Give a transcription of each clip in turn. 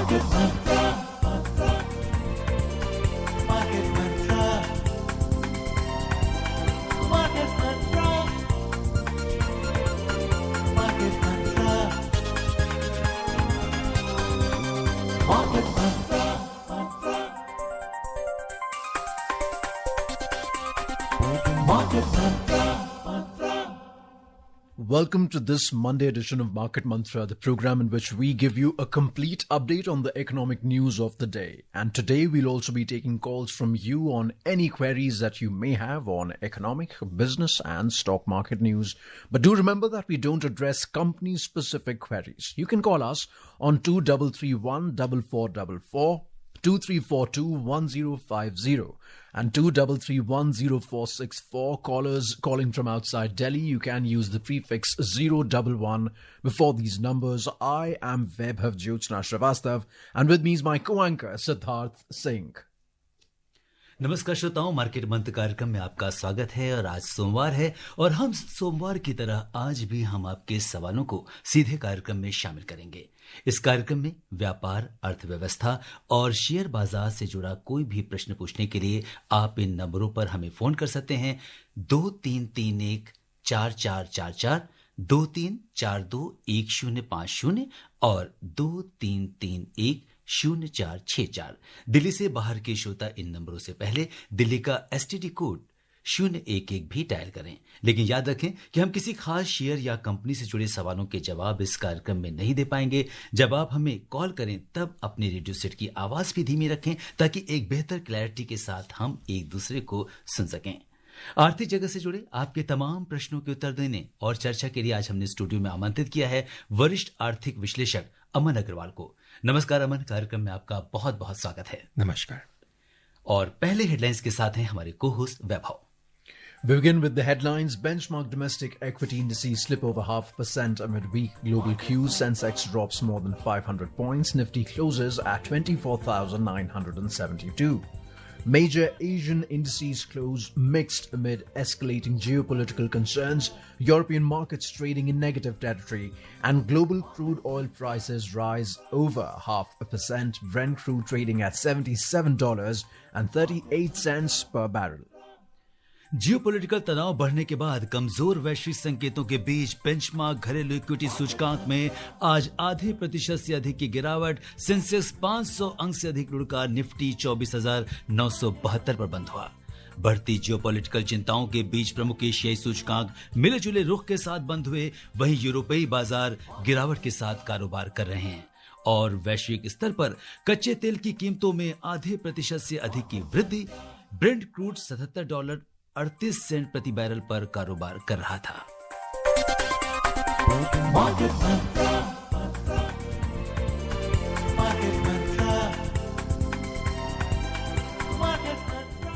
Market Mantra, Market Mantra, Market Mantra, Market Mantra, Market Mantra, Market Mantra. Welcome to this Monday edition of Market Mantra, the program in which we give you a complete update on the economic news of the day. And today we'll also be taking calls from you on any queries that you may have on economic, business and stock market news. But do remember that we don't address company-specific queries. You can call us on 2331 4444, 2342-1050 and 2331-0464. Callers calling from outside Delhi, you can use the prefix 011 before these numbers. I am Vaibhav Jyotsna Srivastav and with me is my co-anchor Siddharth Singh. नमस्कार श्रोताओं, market mantra कार्यक्रम में आपका स्वागत है। और आज सोमवार है और हम सोमवार की तरह आज भी हम आपके सवालों को सीधे कार्यक्रम में शामिल करेंगे। इस कार्यक्रम में व्यापार, अर्थव्यवस्था और शेयर बाजार से जुड़ा कोई भी प्रश्न पूछने के लिए आप इन नंबरों पर हमें फोन कर सकते हैं 2331-4444, 2342-1050 और 2331-0464। दिल्ली से बाहर के श्रोता इन नंबरों से पहले दिल्ली का एसटीडी कोड 011 भी डायल करें। लेकिन याद रखें कि हम किसी खास शेयर या कंपनी से जुड़े सवालों के जवाब इस कार्यक्रम में नहीं दे पाएंगे। जब आप हमें कॉल करें तब अपने रेडियो सेट की आवाज भी धीमी रखें ताकि एक बेहतर क्लैरिटी के साथ हम एक दूसरे को सुन सकें। आर्थिक जगत से जुड़े आपके तमाम प्रश्नों के उत्तर देने और चर्चा के लिए आज हमने स्टूडियो में आमंत्रित किया है वरिष्ठ आर्थिक विश्लेषक अमन अग्रवाल को। नमस्कार अमन, कार्यक्रम में आपका बहुत बहुत स्वागत है। नमस्कार। और पहले हेडलाइंस के साथ हैं हमारे को host Vaibhav. We begin with the headlines. Benchmark domestic equity indices slip over 0.5% amid weak global cues. Sensex drops more than 500 points. Nifty closes at 24,972. Major Asian indices close mixed amid escalating geopolitical concerns. European markets trading in negative territory and global crude oil prices rise over 0.5%. Brent crude trading at $77.38 per barrel. Geopolitical तनाव बढ़ने के बाद कमजोर वैश्विक संकेतों के बीच benchmark घरेलू equity सूचकांक में आज 0.5% से अधिक की गिरावट। सेंसेक्स 500 अंक से अधिक लुढ़का। निफ्टी 24,972 पर बंद हुआ। बढ़ती जियोपॉलिटिकल चिंताओं के बीच प्रमुख एशियाई सूचकांक मिले जुले रुख के साथ बंद हुए। वहीं यूरोपीय बाजार गिरावट के साथ कारोबार कर रहे हैं और वैश्विक स्तर पर कच्चे तेल की कीमतों में 0.5% से अधिक की वृद्धि। ब्रेंट क्रूड $77.38 प्रति बैरल पर कारोबार कर रहा था। Market Mantra, Market Mantra, Market Mantra.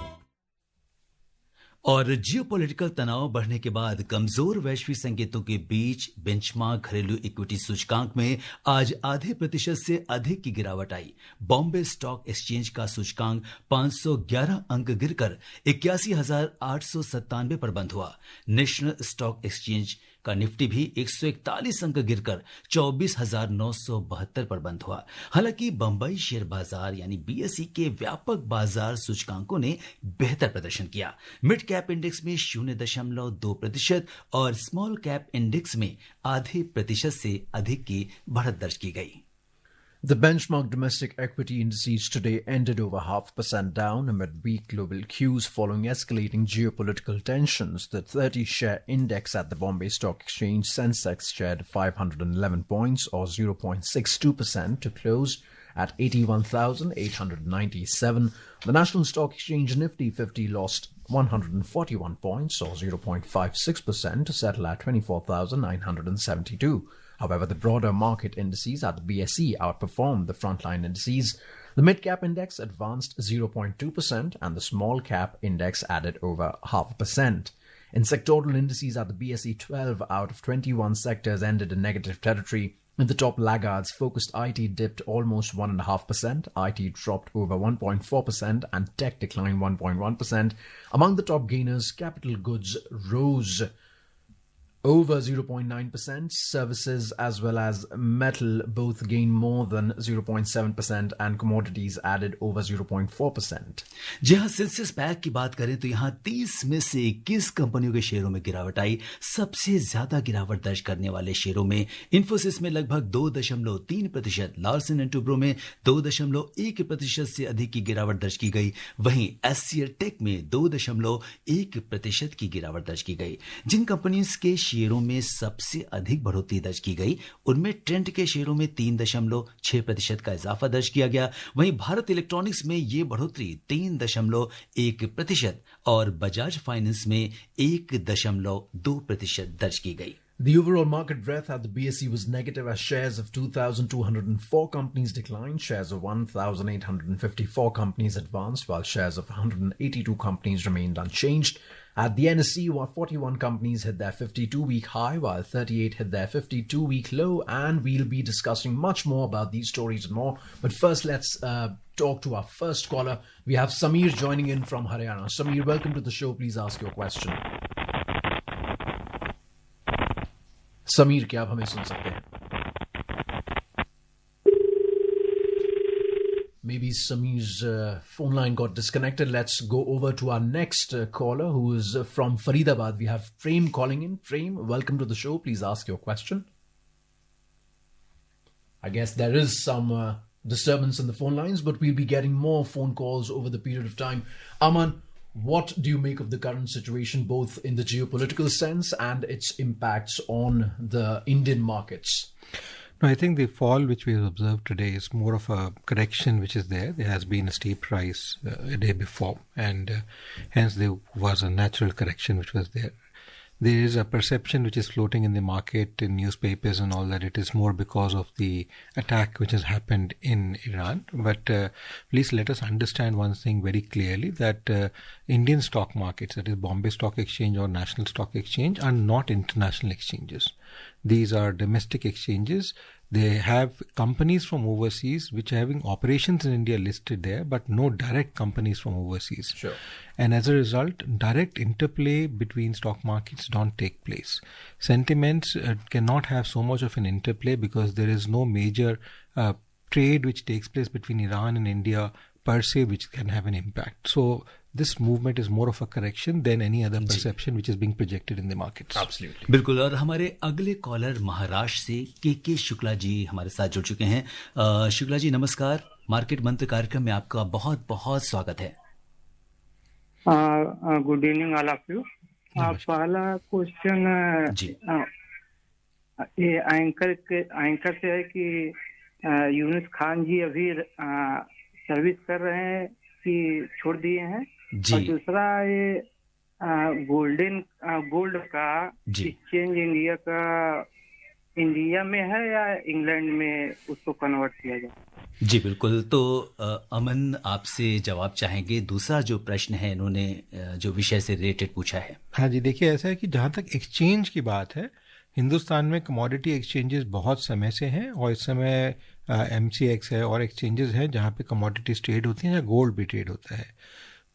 और जियोपॉलिटिकल तनाव बढ़ने के बाद कमजोर वैश्विक संकेतों के बीच बेंचमार्क घरेलू इक्विटी सूचकांक में आज 0.5% से अधिक की गिरावट आई। बॉम्बे स्टॉक एक्सचेंज का सूचकांक 511 अंक गिरकर 81,897 पर बंद हुआ। नेशनल स्टॉक एक्सचेंज का निफ्टी भी 141 अंक गिरकर 24,972 पर बंद हुआ। हालांकि बंबई शेयर बाजार यानी बीएसई के व्यापक बाजार सूचकांकों ने बेहतर प्रदर्शन किया। मिड कैप इंडेक्स में 0.2% और स्मॉल कैप इंडेक्स में 0.5% से अधिक की बढ़त दर्ज की गई। The benchmark domestic equity indices today ended over 0.5% down amid weak global cues following escalating geopolitical tensions. The 30-share index at the Bombay Stock Exchange Sensex shed 511 points or 0.62% to close at 81,897. The National Stock Exchange Nifty 50 lost 141 points or 0.56% to settle at 24,972. However, the broader market indices at the BSE outperformed the frontline indices. The mid-cap index advanced 0.2% and the small-cap index added over 0.5%. In sectoral indices at the BSE, 12 out of 21 sectors ended in negative territory. In the top laggards, focused IT dipped almost 1.5%, IT dropped over 1.4%, and tech declined 1.1%. Among the top gainers, capital goods rose over 0.9%. Services as well as metal both gained more than 0.7% and commodities added over 0.4%. जी हाँ, Sensex pack की बात करें तो यहाँ 30 में से 21 कंपनियों के शेयरों में गिरावट आई। सबसे ज्यादा गिरावट दर्ज करने वाले शेयरों में इन्फोसिस में लगभग 2.3%, लार्सन एंड टुब्रो में 2.1% से अधिक की गिरावट दर्ज की गई। वहीं एचसीएल टेक में 2.1% की गिरावट दर्ज की गई। जिन कंपनियों के शेयरों में सबसे अधिक बढ़ोतरी दर्ज की गई उनमें ट्रेंट के शेयरों में 3.6% का इजाफा दर्ज किया गया। वहीं भारत इलेक्ट्रॉनिक्स में यह बढ़ोतरी 3.1% और बजाज फाइनेंस में 1.2% दर्ज की गई। The overall market breadth at the BSE was negative as shares of 2,204 companies declined, shares of 1,854 companies advanced, while shares of 182 companies remained unchanged. At the NSE, 41 companies hit their 52-week high, while 38 hit their 52-week low, and we'll be discussing much more about these stories and more. But first, let's talk to our first caller. We have Samir joining in from Haryana. Samir, welcome to the show. Please ask your question. Sameer, क्या आप हमें सुन सकते हैं? Maybe Samir's phone line got disconnected. Let's go over to our next caller, who is from Faridabad. We have Prem calling in. Prem, welcome to the show. Please ask your question. I guess there is some disturbance in the phone lines, but we'll be getting more phone calls over the period of time. Aman, what do you make of the current situation, both in the geopolitical sense and its impacts on the Indian markets? No, I think the fall which we have observed today is more of a correction which is there. There has been a steep rise a day before, and hence there was a natural correction which was there. There is a perception which is floating in the market, in newspapers and all, that it is more because of the attack which has happened in Iran. But please let us understand one thing very clearly, that Indian stock markets, that is Bombay Stock Exchange or National Stock Exchange, are not international exchanges. These are domestic exchanges. They have companies from overseas which are having operations in India listed there, but no direct companies from overseas. Sure. And as a result, direct interplay between stock markets don't take place. Sentiments cannot have so much of an interplay because there is no major trade which takes place between Iran and India per se which can have an impact. So this movement is more of a correction than any other perception which is being projected in the markets. Absolutely. बिल्कुल। और हमारे अगले collar Maharashtra से के शुक्ला जी हमारे साथ जुड़ चुके हैं। शुक्ला जी नमस्कार, मार्केट मंत्र कार्यक्रम में आपका बहुत बहुत स्वागत है। Good evening all of you. पहला क्वेश्चन जी ये एंकर से है कि यूनुस खान जी अभी सर्विस कर रहे हैं कि छोड़ दिए हैं, और दूसरा ये गोल्ड का एक्सचेंज इंडिया में है या इंग्लैंड में उसको कन्वर्ट किया जाए? जी बिल्कुल। तो अमन आपसे जवाब चाहेंगे। दूसरा जो प्रश्न है इन्होंने जो विषय से रिलेटेड पूछा है। हाँ जी, देखिए ऐसा है कि जहाँ तक एक्सचेंज की बात है, हिंदुस्तान में कमोडिटी एक्सचेंजेस बहुत समय से हैं, और इस समय MCX है और एक्सचेंजेस हैं जहाँ पे कमोडिटीज ट्रेड होती हैं या गोल्ड भी ट्रेड होता है।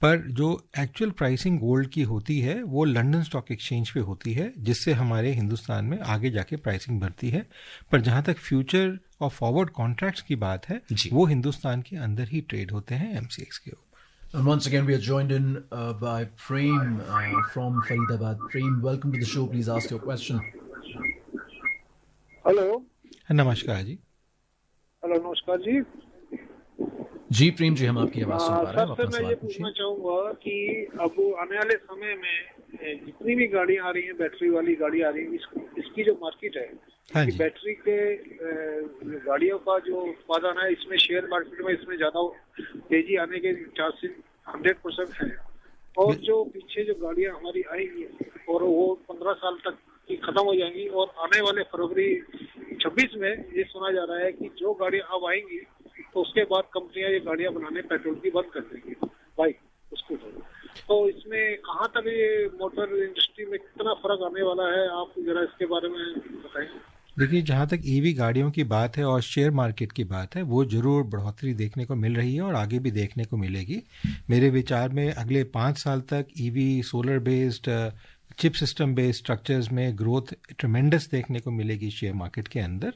पर जो एक्चुअल प्राइसिंग गोल्ड की होती है वो लंदन स्टॉक एक्सचेंज पे होती है, जिससे हमारे हिंदुस्तान में आगे जाके प्राइसिंग बढ़ती है। पर जहाँ तक फ्यूचर और फॉरवर्ड कॉन्ट्रैक्ट्स की बात है वो हिंदुस्तान के अंदर ही ट्रेड होते हैं MCX के ऊपर। And once again, we are joined in by Prem from Faridabad. Prem, welcome to the show. Please ask your question. Hello. नमस्कार जी। हेलो, नमस्कार जी। जी प्रेम जी, हम आपकी आवाज सुन पा रहे हैं। सबसे मैं ये पूछना चाहूंगा कि अब आने वाले समय में जितनी भी गाड़ियां आ रही हैं, बैटरी वाली गाड़ी आ रही है, इसकी जो मार्केट है, हाँ कि बैटरी के गाड़ियों का जो उत्पादन है, इसमें शेयर मार्केट में इसमें ज्यादा तेजी आने के चांसेस 100% है। और जो पीछे जो गाड़ियां हमारी आएंगी और वो 15 साल तक की खत्म हो जाएंगी, और आने वाले फरवरी 26 में ये सुना जा रहा है कि जो गाड़ियां अब आएंगी तो उसके बाद कंपनियां ये गाड़ियां बनाने पेट्रोल की बंद कर देंगी, बाइक स्कूटर। तो इसमें कहाँ तक ये मोटर इंडस्ट्री में कितना फर्क आने वाला है, आप जरा इसके बारे में बताएं। देखिए, जहाँ तक EV गाड़ियों की बात है और शेयर मार्केट की बात है, वो जरूर बढ़ोतरी देखने को मिल रही है और आगे भी देखने को मिलेगी। मेरे विचार में अगले 5 साल तक EV solar based chip system based structures में ग्रोथ ट्रेमेंडस देखने को मिलेगी शेयर मार्केट के अंदर।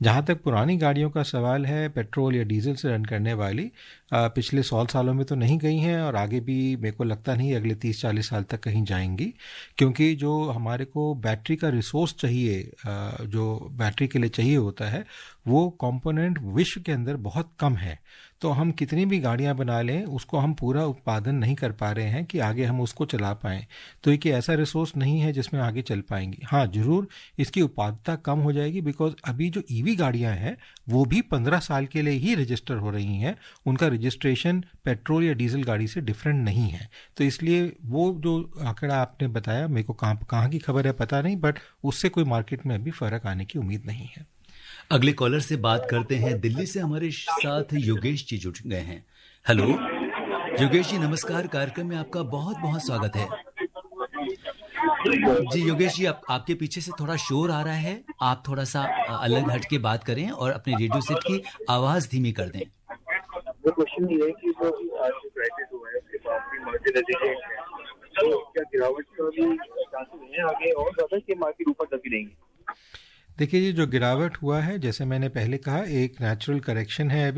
जहाँ तक पुरानी गाड़ियों का सवाल है, पेट्रोल या डीजल से रन करने वाली पिछले 100 सालों में तो नहीं गई हैं और आगे भी मेरे को लगता नहीं अगले 30-40 साल तक कहीं जाएंगी, क्योंकि जो हमारे को बैटरी का रिसोर्स चाहिए, जो बैटरी के लिए चाहिए होता है, वो कंपोनेंट विश्व के अंदर बहुत कम है। तो हम कितनी भी गाड़ियां बना लें, उसको हम पूरा उत्पादन नहीं कर पा रहे हैं कि आगे हम उसको चला पाएं। तो एक ऐसा रिसोर्स नहीं है जिसमें आगे चल पाएंगी। हाँ, जरूर इसकी उत्पादकता कम हो जाएगी, बिकॉज अभी जो ईवी गाड़ियां हैं वो भी 15 साल के लिए ही रजिस्टर हो रही हैं। उनका रजिस्ट्रेशन पेट्रोल या डीजल गाड़ी से डिफरेंट नहीं है। तो इसलिए वो जो आंकड़ा आपने बताया, मेरे को कहाँ की खबर है पता नहीं, बट उससे कोई मार्केट में अभी फर्क आने की उम्मीद नहीं है। अगले कॉलर से बात करते हैं। दिल्ली से हमारे साथ योगेश जी जुड़ गए हैं। हेलो योगेश जी, नमस्कार। कार्यक्रम में आपका बहुत बहुत स्वागत है। जी योगेश जी, आपके पीछे से थोड़ा शोर आ रहा है, आप थोड़ा सा अलग हट के बात करें और अपने रेडियो सेट की आवाज धीमी कर दें। वो क्वेश्चन ये है कि जो आज जो क्राइसिस हुआ है उसके बाद भी मार्केट रेजिलिएंट है, तो क्या गिरावट का भी चांसेस हैं आगे और ज्यादा कि मार्केट ऊपर दबी रहेंगे? देखिए, ये जो गिरावट हुआ है, जैसे मैंने पहले कहा, एक नेचुरल करेक्शन है।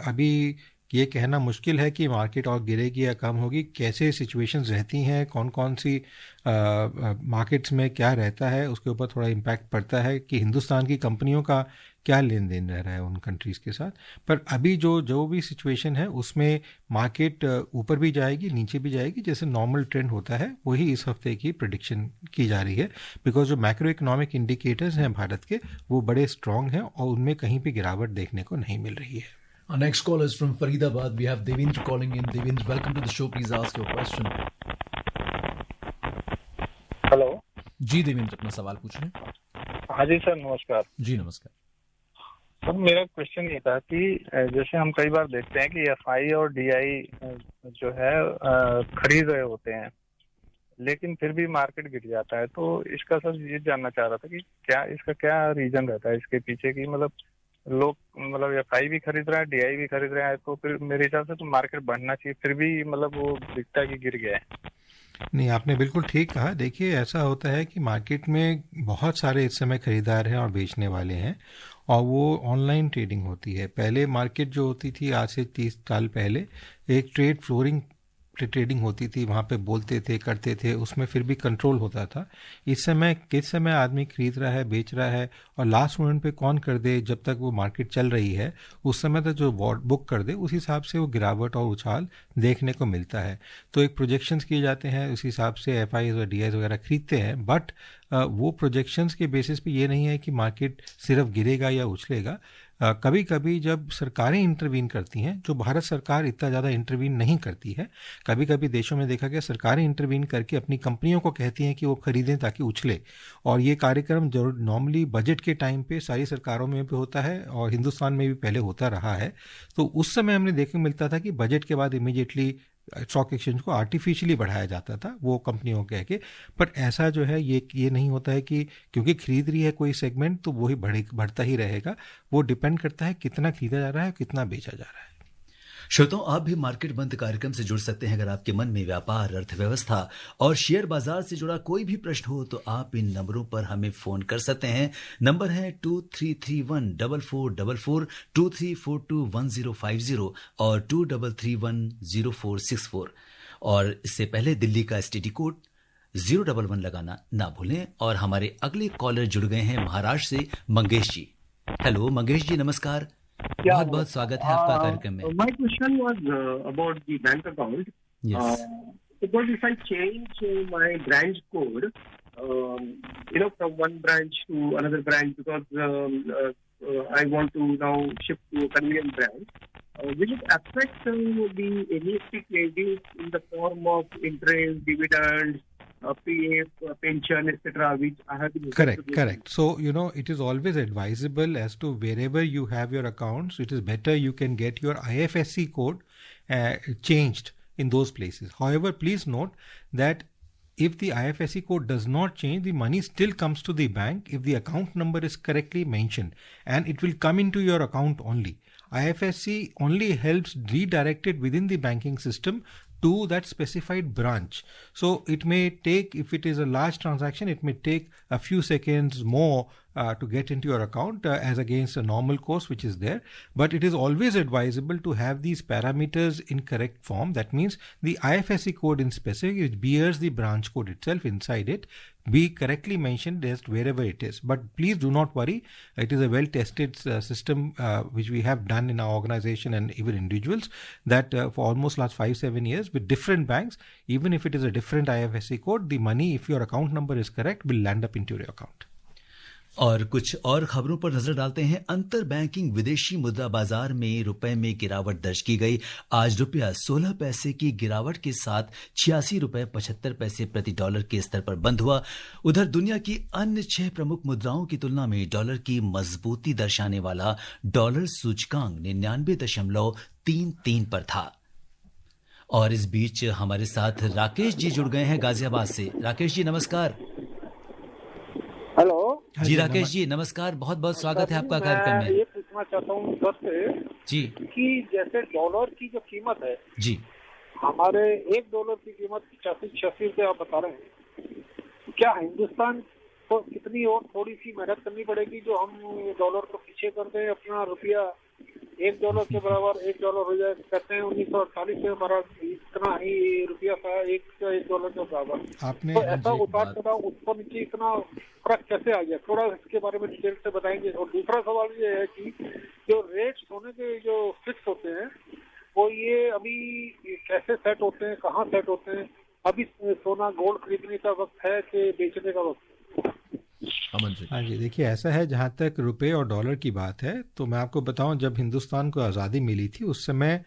अभी ये कहना मुश्किल है कि मार्केट और गिरेगी या कम होगी। कैसे सिचुएशंस रहती हैं, कौन कौन सी मार्केट्स में क्या रहता है, उसके ऊपर थोड़ा इम्पैक्ट पड़ता है कि हिंदुस्तान की कंपनियों का क्या लेन देन रह रहा है उन कंट्रीज़ के साथ। पर अभी जो भी सिचुएशन है उसमें मार्केट ऊपर भी जाएगी, नीचे भी जाएगी, जैसे नॉर्मल ट्रेंड होता है वही इस हफ्ते की प्रेडिक्शन की जा रही है। बिकॉज जो मैक्रो इकोनॉमिक इंडिकेटर्स हैं भारत के, वो बड़े स्ट्रांग हैं और उनमें कहीं भी गिरावट देखने को नहीं मिल रही है। Our next call is from Faridabad. We have Devendra calling in. Devendra, welcome to the show. Please ask your question. Hello जी देवेंद्र, अपना सवाल पूछें। हाँ जी सर, नमस्कार। जी नमस्कार। सर मेरा क्वेश्चन ये था कि जैसे हम कई बार देखते हैं कि एफआई और डीआई जो है खरीद रहे होते हैं, लेकिन फिर भी मार्केट गिर जाता है। तो इसका सर ये जानना चाह रहा था कि क्या इसका क्या रीजन रहता है इसके पीछे की, मतलब लोग मतलब एफआई भी खरीद रहा है, डीआई भी खरीद रहा है, तो फिर मेरे हिसाब से तो मार्केट बढ़ना चाहिए, फिर भी मतलब वो दिखता है कि गिर गया है। नहीं, आपने बिल्कुल ठीक कहा। देखिए, ऐसा होता है कि मार्केट में बहुत सारे इस समय खरीदार हैं और बेचने वाले हैं, और वो ऑनलाइन ट्रेडिंग होती है। पहले मार्केट जो होती थी, आज से 30 साल पहले, एक ट्रेड फ्लोरिंग ट्रेडिंग होती थी, वहाँ पे बोलते थे, करते थे, उसमें फिर भी कंट्रोल होता था। इस समय किस समय आदमी खरीद रहा है, बेच रहा है, और लास्ट मोमेंट पे कौन कर दे, जब तक वो मार्केट चल रही है उस समय तक जो बुक कर दे, उस हिसाब से वो गिरावट और उछाल देखने को मिलता है। तो एक प्रोजेक्शंस किए जाते हैं, उस हिसाब से एफआई और डीआई वगैरह खरीदते हैं, बट वो प्रोजेक्शंस के बेसिस पे ये नहीं है कि मार्केट सिर्फ गिरेगा या उछलेगा। कभी कभी जब सरकारें इंटरवीन करती हैं, जो भारत सरकार इतना ज़्यादा इंटरवीन नहीं करती है, कभी कभी देशों में देखा गया सरकारें इंटरवीन करके अपनी कंपनियों को कहती हैं कि वो खरीदें ताकि उछले। और ये कार्यक्रम जो नॉर्मली बजट के टाइम पे सारी सरकारों में भी होता है और हिंदुस्तान में भी पहले होता रहा है। तो उस समय हमने देखने को मिलता था कि बजट के बाद इमीडिएटली स्टॉक एक्सचेंज को आर्टिफिशियली बढ़ाया जाता था वो कंपनियों कह के। पर ऐसा जो है ये नहीं होता है कि क्योंकि खरीद रही है कोई सेगमेंट तो वही बढ़ता ही रहेगा। वो डिपेंड करता है कितना खरीदा जा रहा है, कितना बेचा जा रहा है। श्रोताओं, आप भी मार्केट बंद कार्यक्रम से जुड़ सकते हैं। अगर आपके मन में व्यापार, अर्थव्यवस्था और शेयर बाजार से जुड़ा कोई भी प्रश्न हो तो आप इन नंबरों पर हमें फोन कर सकते हैं। नंबर है 23314444, 23421050 और 23310464। और इससे पहले दिल्ली का STD कोड 011 लगाना ना भूलें। और हमारे अगले कॉलर जुड़ गए हैं महाराष्ट्र से मंगेश जी। हेलो मंगेश जी, नमस्कार। बहुत बहुत स्वागत है आपका कार्यक्रम में। My question was about the bank account. Yes. Because if I change my branch code, from one branch to another branch, because I want to now shift to a convenient branch, will it affect the NEFT trading in the form of interest, dividends, PF, pension, etc., which I have been Correct. So, it is always advisable as to wherever you have your accounts, it is better you can get your IFSC code changed in those places. However, please note that if the IFSC code does not change, the money still comes to the bank if the account number is correctly mentioned, and it will come into your account only. IFSC only helps redirect it within the banking system to that specified branch. So it may take, if it is a large transaction, it may take a few seconds more to get into your account as against a normal course which is there. But it is always advisable to have these parameters in correct form. That means the IFSC code in specific, which bears the branch code itself inside it, be correctly mentioned as wherever it is. But please do not worry. It is a well-tested system which we have done in our organization and even individuals, that for almost last 5-7 years with different banks, even if it is a different IFSC code, the money, if your account number is correct, will land up into your account. और कुछ और खबरों पर नजर डालते हैं। अंतर banking विदेशी मुद्रा बाजार में रुपए में गिरावट दर्ज की गई। आज रुपया 16 पैसे की गिरावट के साथ 86 रुपए 75 पैसे प्रति डॉलर के स्तर पर बंद हुआ। उधर दुनिया की अन्य 6 प्रमुख मुद्राओं की तुलना में डॉलर की मजबूती दर्शाने वाला डॉलर सूचकांक 99.33 पर था। और इस बीच हमारे साथ राकेश जी जुड़ गए हैं गाजियाबाद से। राकेश जी नमस्कार। हेलो जी राकेश जी नमस्कार, बहुत बहुत स्वागत है आपका कार्यक्रम में। ये पूछना चाहता हूँ सर से जी कि जैसे डॉलर की जो कीमत है जी, हमारे $1 की कीमत 85-86 रुपये आप बता रहे हैं, क्या हिंदुस्तान को कितनी और थोड़ी सी मेहनत करनी पड़ेगी जो हम डॉलर को पीछे कर दें, अपना रुपया $1 के बराबर $1 हो जाए? कहते हैं 1948 में हमारा इतना ही रुपया था $1 के बराबर। आपने तो ऐसा उतार चढ़ाव ऊपर नीचे इतना फर्क कैसे आ गया? थोड़ा इसके बारे में डिटेल से बताएंगे। और दूसरा सवाल ये है कि जो रेट सोने के जो फिक्स होते हैं वो ये अभी कैसे सेट होते हैं, कहाँ सेट होते हैं? अभी सोना गोल्ड खरीदने का वक्त है कि बेचने का वक्त? अमन जी। हाँ जी, देखिए ऐसा है, जहाँ तक रुपए और डॉलर की बात है तो मैं आपको बताऊं, जब हिंदुस्तान को आज़ादी मिली थी उस समय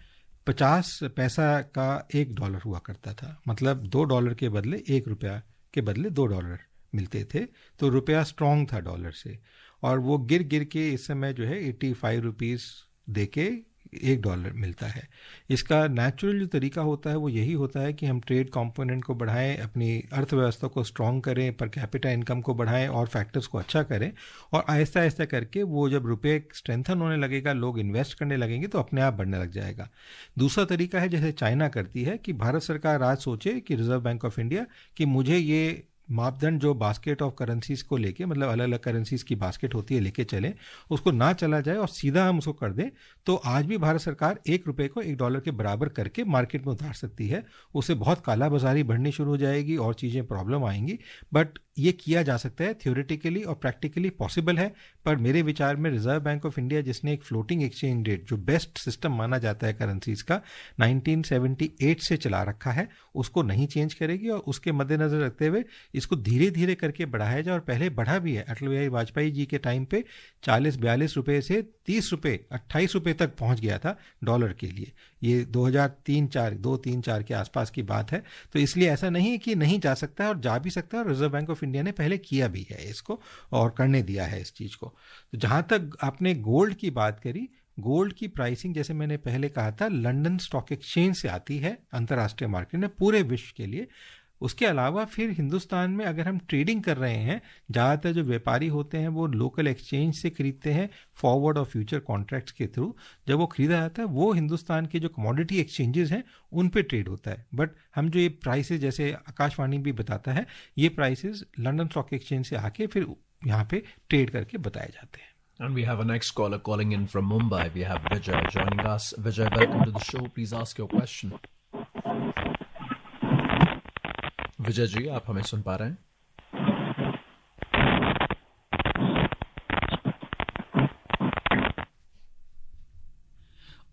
50 पैसा का $1 हुआ करता था। मतलब $2 के बदले $1 के बदले $2 मिलते थे। तो रुपया स्ट्रांग था डॉलर से, और वो गिर गिर के इस समय जो है 85 रुपीज़ दे के $1 मिलता है। इसका नेचुरल जो तरीका होता है वो यही होता है कि हम ट्रेड कंपोनेंट को बढ़ाएं, अपनी अर्थव्यवस्था को स्ट्रांग करें, पर कैपिटा इनकम को बढ़ाएं और फैक्टर्स को अच्छा करें, और आहिस्ता आहिस्ता करके वो जब रुपये स्ट्रेंथन होने लगेगा, लोग इन्वेस्ट करने लगेंगे तो अपने आप बढ़ने लग जाएगा। दूसरा तरीका है जैसे चाइना करती है कि भारत सरकार आज सोचे कि रिजर्व बैंक ऑफ इंडिया कि मुझे ये मापदंड जो बास्केट ऑफ करेंसीज को लेके, मतलब अलग अलग करेंसीज की बास्केट होती है, लेके चले, उसको ना चला जाए और सीधा हम उसको कर दें, तो आज भी भारत सरकार $1 को $1 के बराबर करके मार्केट में उतार सकती है। उससे बहुत काला बाजारी बढ़नी शुरू हो जाएगी और चीज़ें प्रॉब्लम आएंगी, बट ये किया जा सकता है, थियोरेटिकली और प्रैक्टिकली पॉसिबल है। पर मेरे विचार में रिजर्व बैंक ऑफ इंडिया, जिसने एक फ्लोटिंग एक्सचेंज रेट जो बेस्ट सिस्टम माना जाता है करेंसीज का, 1978 से चला रखा है, उसको नहीं चेंज करेगी, और उसके मद्देनजर रखते हुए इसको धीरे धीरे करके बढ़ाया जाए। और पहले बढ़ा भी है, अटल बिहारी वाजपेयी जी के टाइम पे 40-42 रुपये से 30 रुपये 28 रुपये तक पहुंच गया था डॉलर के लिए। ये 2003-4 के आसपास की बात है। तो इसलिए ऐसा नहीं है कि नहीं जा सकता है, और जा भी सकता है, और रिजर्व बैंक ऑफ इंडिया ने पहले किया भी है इसको और करने दिया है इस चीज़ को। तो जहाँ तक आपने गोल्ड की बात करी, गोल्ड की प्राइसिंग जैसे मैंने पहले कहा था लंदन स्टॉक एक्सचेंज से आती है अंतर्राष्ट्रीय मार्केट में पूरे विश्व के लिए। उसके अलावा फिर हिंदुस्तान में अगर हम ट्रेडिंग कर रहे हैं, ज़्यादातर जो व्यापारी होते हैं वो लोकल एक्सचेंज से खरीदते हैं, फॉरवर्ड और फ्यूचर कॉन्ट्रैक्ट्स के थ्रू। जब वो खरीदा जाता है वो हिंदुस्तान के जो कमोडिटी एक्सचेंजेस हैं उन पे ट्रेड होता है। बट हम जो ये प्राइसेस, जैसे आकाशवाणी भी बताता है, ये प्राइसेस लंदन स्टॉक एक्सचेंज से आके फिर यहाँ पे ट्रेड करके बताए जाते हैं। And we have a next caller calling in from Mumbai. We have Vijay joining us. Vijay, welcome to the show. Please ask your question. Vijay ji, आप हमें सुन पा रहे हैं?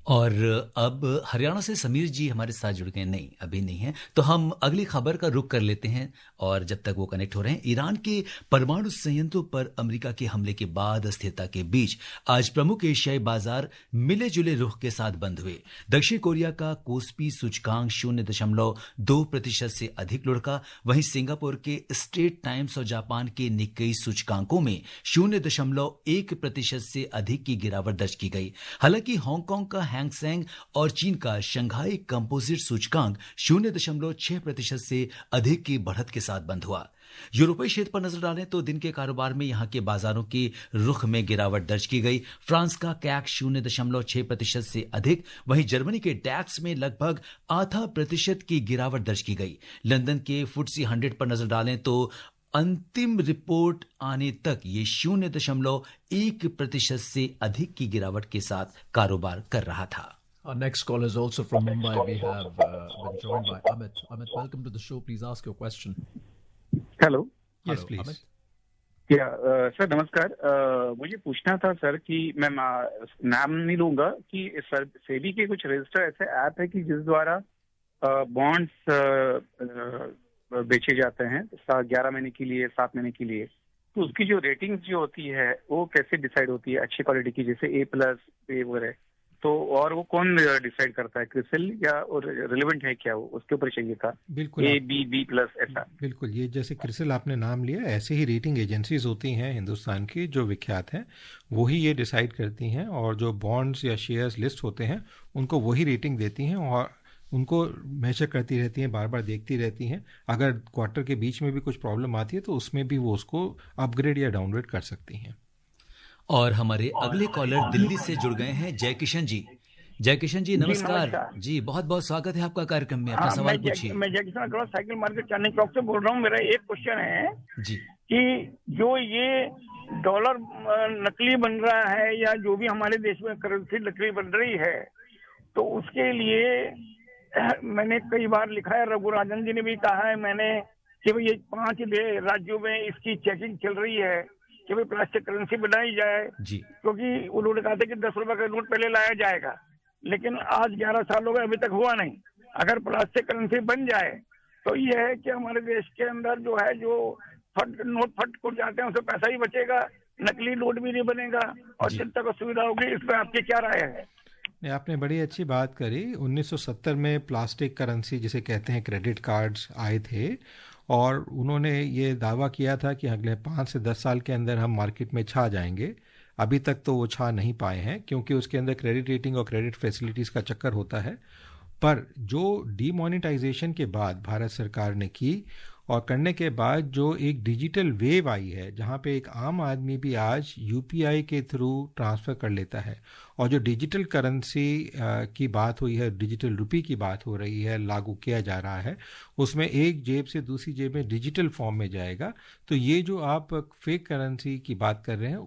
और अब हरियाणा से समीर जी हमारे साथ जुड़ गए। नहीं, अभी नहीं है, तो हम अगली खबर का रुख कर लेते हैं। और जब तक वो कनेक्ट हो रहे हैं, ईरान के परमाणु संयंत्रों पर अमेरिका के हमले के बाद अस्थिरता के बीच आज प्रमुख एशियाई बाजार मिले जुले रुख के साथ बंद हुए। दक्षिण कोरिया का कोस्पी सूचकांक 0.2% से अधिक लुढ़का। वहीं सिंगापुर के स्ट्रेट टाइम्स और जापान के निक्केई सूचकांकों में 0.1% से अधिक की गिरावट दर्ज की गई। हालांकि हांगकांग का हैंगसेंग और चीन का शंघाई कंपोजिट सूचकांक 0.6% से अधिक की बढ़त के साथ बंद हुआ। यूरोपीय क्षेत्र पर नजर डालें तो दिन के कारोबार में यहां के बाजारों की रुख में गिरावट दर्ज की गई। फ्रांस का कैक 0.6% से अधिक, वहीं जर्मनी के डैक्स में लगभग 0.5% की गिरावट दर्ज की गई। लंदन के FTSE 100 पर नजर डालें तो अंतिम रिपोर्ट आने तक ये 0.1% से अधिक की गिरावट के साथ कारोबार कर रहा था। Our next call is also from Mumbai. We have been joined by Amit. Amit, welcome to the show. Please ask your question. Hello. Yes Hello, please. Amit. क्या सर नमस्कार। मुझे पूछना था सर कि मैं नाम नहीं लूंगा कि सर सेबी के कुछ रजिस्टर ऐसे ऐप है कि जिस द्वारा बॉन्ड्स बेचे जाते हैं 11 महीने के लिए, 7 महीने के लिए, तो उसकी जो रेटिंग्स जो होती है वो कैसे डिसाइड होती है अच्छी क्वालिटी की, जैसे A+ A वगैरह, तो और वो कौन डिसाइड करता है, क्रिसिल या और रिलेवेंट है क्या, वो उसके ऊपर चाहिए था। बिल्कुल A B B+ ऐसा। बिल्कुल, ये जैसे क्रिसिल आपने नाम लिया, ऐसे ही रेटिंग एजेंसीज होती हैं हिंदुस्तान की जो विख्यात हैं, वही ये डिसाइड करती हैं, और जो बॉन्ड्स या शेयर्स लिस्ट होते हैं उनको वही रेटिंग देती हैं और उनको मेजर करती रहती हैं, बार बार देखती रहती हैं। अगर क्वार्टर के बीच में भी कुछ प्रॉब्लम आती है तो उसमें भी वो उसको अपग्रेड या डाउनग्रेड कर सकती हैं। और हमारे अगले कॉलर दिल्ली से जुड़ गए हैं जय किशन जी। जय किशन जी नमस्कार। जी बहुत बहुत स्वागत है आपका कार्यक्रम में, अपना सवाल पूछिए। मैं जय किशन अग्रवाल साइकिल मार्केट चांदनी चौक से बोल रहा हूँ। मेरा एक क्वेश्चन है जी कि जो ये डॉलर नकली बन रहा है या जो भी हमारे देश में करेंसी नकली बन रही है, तो उसके लिए मैंने कई बार लिखा है, रघुराजन जी ने भी कहा है मैंने कि भाई ये 5 राज्यों में इसकी चेकिंग चल रही है कि भाई प्लास्टिक करेंसी बनाई जाए, क्योंकि उन्होंने कहा था कि 10 रुपए का नोट पहले लाया जाएगा, लेकिन आज 11 साल हो गए अभी तक हुआ नहीं। अगर प्लास्टिक करेंसी बन जाए तो ये है कि हमारे देश के अंदर जो है जो नोट फट को जाते हैं उससे पैसा ही बचेगा, नकली नोट भी नहीं बनेगा और जनता को सुविधा होगी। इस पर आपकी क्या राय है? आपने बड़ी अच्छी बात करी। 1970 में प्लास्टिक करेंसी जिसे कहते हैं क्रेडिट कार्ड्स आए थे, और उन्होंने ये दावा किया था कि अगले 5 से 10 साल के अंदर हम मार्केट में छा जाएंगे। अभी तक तो वो छा नहीं पाए हैं क्योंकि उसके अंदर क्रेडिट रेटिंग और क्रेडिट फैसिलिटीज़ का चक्कर होता है। पर जो डीमोनेटाइजेशन के बाद भारत सरकार ने की और करने के बाद जो एक डिजिटल वेव आई है, जहाँ पे एक आम आदमी भी आज UPI के थ्रू ट्रांसफ़र कर लेता है, और जो डिजिटल करेंसी की बात हुई है, डिजिटल रुपये की बात हो रही है, लागू किया जा रहा है, उसमें एक जेब से दूसरी जेब में डिजिटल फॉर्म में जाएगा। तो ये जो आप फेक करेंसी की बात कर रहे हैं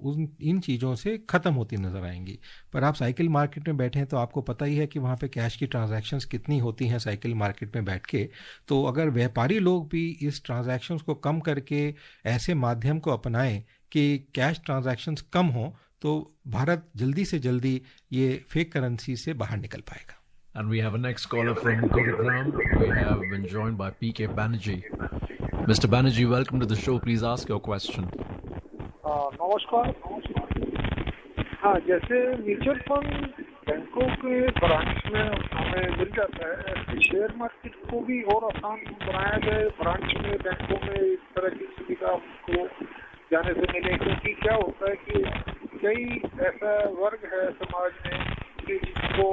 इन चीज़ों से ख़त्म होती नज़र आएंगी। पर आप साइकिल मार्केट में बैठे हैं तो आपको पता ही है कि वहाँ पे कैश की ट्रांजैक्शंस कितनी होती हैं साइकिल मार्केट में बैठ के। तो अगर व्यापारी लोग भी इस ट्रांजैक्शंस को कम करके ऐसे माध्यम को अपनाएं कि कैश ट्रांजैक्शंस कम हों, तो भारत जल्दी से जल्दी ये फेक करेंसी से बाहर निकल पाएगा। And we have a next caller from Gurugram. We have been joined by PK Banerjee. Mr. Banerjee, welcome to the show. Please ask your question. नमस्कार। हाँ, जैसे म्यूचुअल फंड बैंकों के ब्रांच में हमें मिल जाता है, शेयर मार्केट को भी और आसान बनाया जाए, ब्रांच में बैंकों में इस तरह की सुविधा को जाने से मिले, क्योंकि क्या होता है कि कई ऐसा वर्ग है समाज में कि जिसको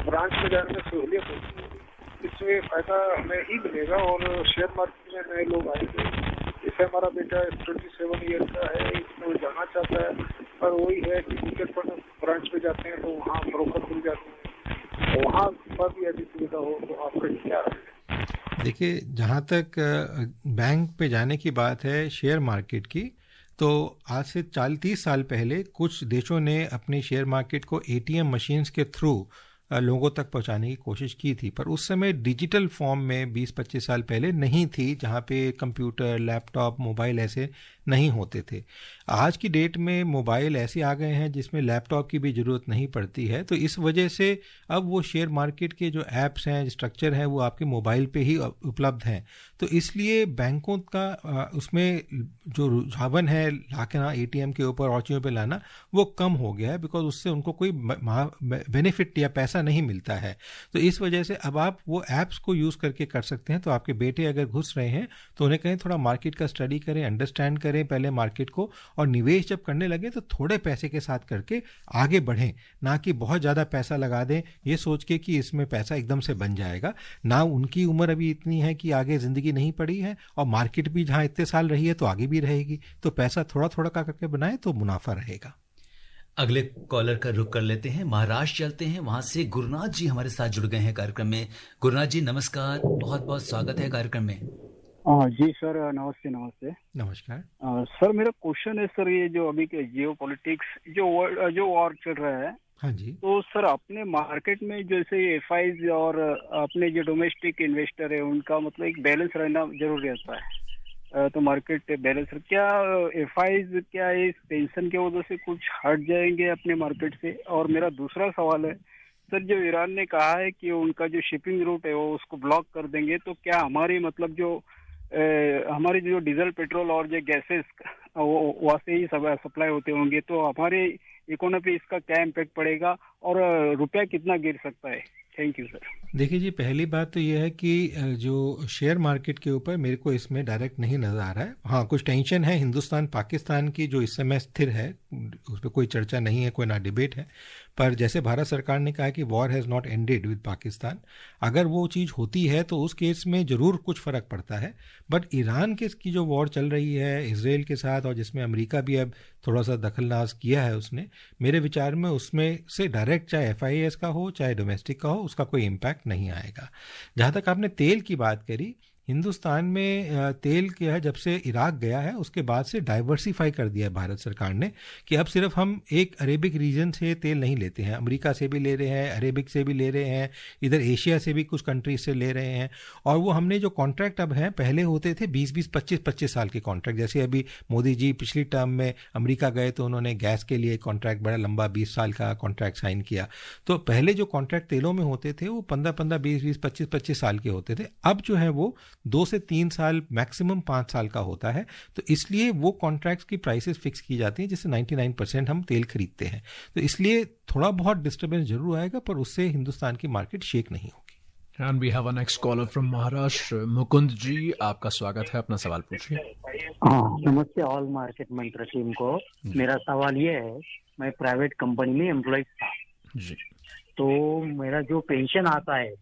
ब्रांच में जाने में सहूलियत होती है। इसमें फायदा हमें ही मिलेगा और शेयर मार्केट में नए लोग आएंगे। जैसे हमारा बेटा 27 ईयर का है, इसमें जाना चाहता है, पर वही है कि म्यूचुअल फंड ब्रांच में जाते हैं तो वहाँ ब्रोकर मिल जाते हैं, वहाँ पर भी ऐसी सुविधा हो तो आपका क्या है? देखिए, जहाँ तक बैंक पे जाने की बात है शेयर मार्केट की, तो आज से 30 साल पहले कुछ देशों ने अपनी शेयर मार्केट को ATM मशीन्स के थ्रू लोगों तक पहुंचाने की कोशिश की थी, पर उस समय डिजिटल फॉर्म में 20-25 साल पहले नहीं थी, जहां पे कंप्यूटर, लैपटॉप, मोबाइल ऐसे नहीं होते थे। आज की डेट में मोबाइल ऐसे आ गए हैं जिसमें लैपटॉप की भी ज़रूरत नहीं पड़ती है, तो इस वजह से अब वो शेयर मार्केट के जो ऐप्स हैं, स्ट्रक्चर है, वो आपके मोबाइल पे ही उपलब्ध हैं। तो इसलिए बैंकों का उसमें जो रुझान है लाना ATM के ऊपर और चीज़ों पर लाना, वो कम हो गया है, बिकॉज उससे उनको कोई बेनिफिट या पैसा नहीं मिलता है। तो इस वजह से अब आप वो ऐप्स को यूज़ करके कर सकते हैं। तो आपके बेटे अगर घुस रहे हैं तो उन्हें कहें थोड़ा मार्केट का स्टडी करें, अंडरस्टैंड करें, करें पहले मार्केट को, और निवेश जब करने लगे तो थोड़े पैसे के साथ करके आगे बढ़ें, ना कि बहुत ज़्यादा पैसा लगा दें ये सोच के कि इसमें पैसा एकदम से बन जाएगा। ना उनकी उम्र अभी इतनी है कि आगे ज़िंदगी नहीं पड़ी है, और मार्केट भी जहाँ इतने साल रही है तो आगे भी रहेगी, तो पैसा थोड़ा थोड़ा करके बनाए तो मुनाफा रहेगा। अगले कॉलर का रुख कर लेते हैं, महाराष्ट्र चलते हैं, वहां से गुरुनाथ जी हमारे साथ जुड़ गए हैं कार्यक्रम में। गुरुनाथ जी नमस्कार, बहुत बहुत स्वागत है कार्यक्रम में। जी सर, नमस्ते। नमस्कार सर, मेरा क्वेश्चन है सर, ये जो अभी के जियो पॉलिटिक्स जो वॉर चल रहा है, हाँ जी, तो सर अपने मार्केट में जैसे एफआईज और अपने जो डोमेस्टिक इन्वेस्टर है उनका मतलब एक बैलेंस रहना जरूरी रहता है। तो मार्केट बैलेंस, क्या एफआईज क्या इस टेंशन की वजह से कुछ हट जाएंगे अपने मार्केट से? और मेरा दूसरा सवाल है सर, जो ईरान ने कहा है कि उनका जो शिपिंग रूट है वो उसको ब्लॉक कर देंगे, तो क्या हमारी मतलब जो हमारे जो डीजल पेट्रोल और जो गैसेस वहाँ से ही सप्लाई होते होंगे, तो हमारे इकोनॉमी पे इसका क्या इम्पैक्ट पड़ेगा और रुपया कितना गिर सकता है? Thank you sir. देखिए जी, पहली बात तो यह है कि जो शेयर मार्केट के ऊपर मेरे को इसमें डायरेक्ट नहीं नजर आ रहा है। हाँ, कुछ टेंशन है हिंदुस्तान पाकिस्तान की जो इस समय स्थिर है, उस पर कोई चर्चा नहीं है, कोई ना डिबेट है। पर जैसे भारत सरकार ने कहा कि war has not ended with Pakistan, अगर वो चीज़ होती है तो उस केस में ज़रूर कुछ फ़र्क पड़ता है। बट ईरान की जो वॉर चल रही है इसराइल के साथ, और जिसमें अमेरिका भी अब थोड़ा सा दखलंदाज किया है उसने, मेरे विचार में उसमें से डायरेक्ट चाहे FIS का हो चाहे डोमेस्टिक का हो उसका कोई इम्पैक्ट नहीं आएगा। जहाँ तक आपने तेल की बात करी, हिंदुस्तान में तेल क्या है, जब से इराक गया है उसके बाद से डाइवर्सिफाई कर दिया है भारत सरकार ने कि अब सिर्फ हम एक अरेबिक रीजन से तेल नहीं लेते हैं, अमेरिका से भी ले रहे हैं, अरेबिक से भी ले रहे हैं, इधर एशिया से भी कुछ कंट्रीज से ले रहे हैं। और वो हमने जो कॉन्ट्रैक्ट अब हैं, पहले होते थे 20-20, 25-25 साल के कॉन्ट्रैक्ट। जैसे अभी मोदी जी पिछली टर्म में अमेरिका गए तो उन्होंने गैस के लिए कॉन्ट्रैक्ट बड़ा लंबा 20 साल का कॉन्ट्रैक्ट साइन किया। तो पहले जो कॉन्ट्रैक्ट तेलों में होते थे वो 15-15, 20-20, 25-25 साल के होते थे। अब जो है वो 2 से 3 साल, मैक्सिमम 5 साल का होता है। तो इसलिए वो कॉन्ट्रैक्ट्स की प्राइसेस फिक्स की जाती हैं जिससे 99% हम तेल खरीदते हैं। तो इसलिए थोड़ा बहुत डिस्टर्बेंस जरूर आएगा, पर उससे हिंदुस्तान की मार्केट शेक नहीं होगी। And we have our next caller from Maharashtra, Mukund जी, आपका स्वागत है, अपना सवाल पूछिए। नमस्ते ऑल मार्केट मंत्र टीम को। मेरा सवाल ये है, मैं प्राइवेट कंपनी में एम्प्लॉय था जी, तो मेरा जो पेंशन आता है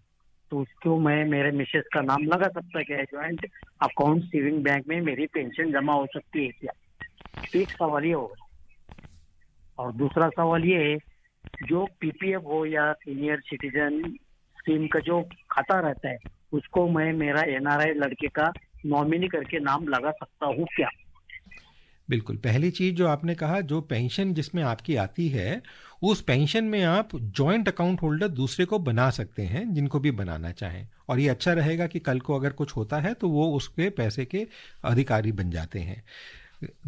तो उसको मैं मेरे मिसेस का नाम लगा सकता है क्या? ज्वाइंट अकाउंट सेविंग बैंक में मेरी पेंशन जमा हो सकती है क्या? एक सवाल ये होगा। और दूसरा सवाल ये है, जो PPF हो या सीनियर सिटीजन स्कीम का जो खाता रहता है उसको मैं मेरा NRI लड़के का नॉमिनी करके नाम लगा सकता हूँ क्या? बिल्कुल, पहली चीज जो आपने कहा, जो पेंशन जिसमें आपकी आती है उस पेंशन में आप जॉइंट अकाउंट होल्डर दूसरे को बना सकते हैं, जिनको भी बनाना चाहें। और ये अच्छा रहेगा कि कल को अगर कुछ होता है तो वो उसके पैसे के अधिकारी बन जाते हैं।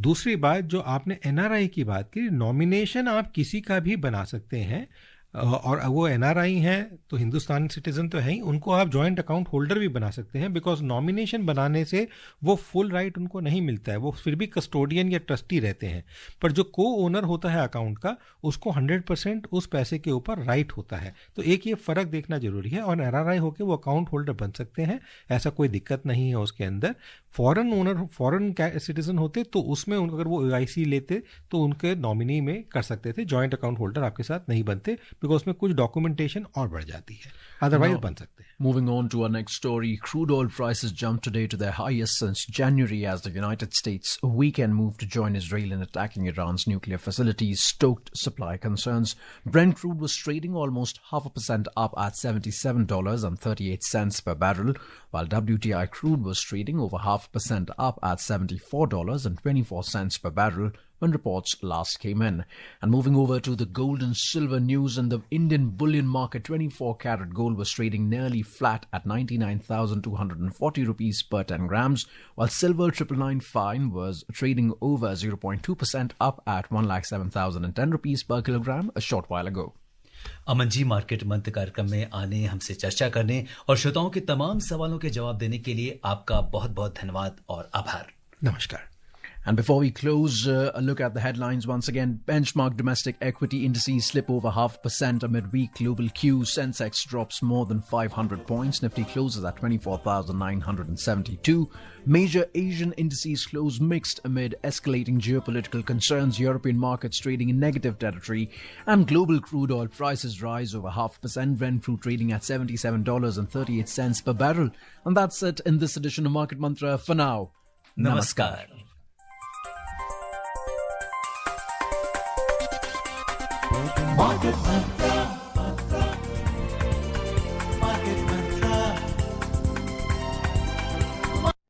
दूसरी बात, जो आपने NRI की बात की, नॉमिनेशन आप किसी का भी बना सकते हैं, और वो NRI हैं तो हिंदुस्तान सिटीजन तो है ही, उनको आप जॉइंट अकाउंट होल्डर भी बना सकते हैं। बिकॉज नॉमिनेशन बनाने से वो फुल राइट उनको नहीं मिलता है, वो फिर भी कस्टोडियन या ट्रस्टी रहते हैं। पर जो को ओनर होता है अकाउंट का, उसको 100% उस पैसे के ऊपर राइट होता है। तो एक ये फ़र्क देखना जरूरी है। और NRI होकर वो अकाउंट होल्डर बन सकते हैं, ऐसा कोई दिक्कत नहीं है उसके अंदर। फॉरेन ओनर, फॉरेन सिटीजन होते तो उसमें अगर वो OIC लेते तो उनके नॉमिनी में कर सकते थे, जॉइंट अकाउंट होल्डर आपके साथ नहीं बनते, बिकॉज उसमें कुछ डॉक्यूमेंटेशन और बढ़ जाती है, अदरवाइज बन सकते हैं। Moving on to our next story, crude oil prices jumped today to their highest since January as the United States weekend moved to join Israel in attacking Iran's nuclear facilities, stoked supply concerns. Brent crude was trading almost 0.5% up at $77.38 per barrel, while WTI crude was trading over 0.5% up at $74.24 per barrel when reports last came in. And moving over to the gold and silver news, in the Indian bullion market, 24-karat gold was trading nearly flat at 99,240 rupees per 10 grams, while silver 999 fine was trading over 0.2% up at 107,010 rupees per kilogram a short while ago. Aman ji, market mantra कार्यक्रम में आने, हमसे चर्चा करने और श्रोताओं के तमाम सवालों के जवाब देने के लिए आपका बहुत बहुत धन्यवाद और आभार। नमस्कार। And before we close, a look at the headlines once again. Benchmark domestic equity indices slip over 0.5% amid weak global cues. Sensex drops more than 500 points. Nifty closes at 24,972. Major Asian indices close mixed amid escalating geopolitical concerns. European markets trading in negative territory. And global crude oil prices rise over 0.5%. Brent crude trading at $77.38 per barrel. And that's it in this edition of Market Mantra. For now, Namaskar. Market Mantra.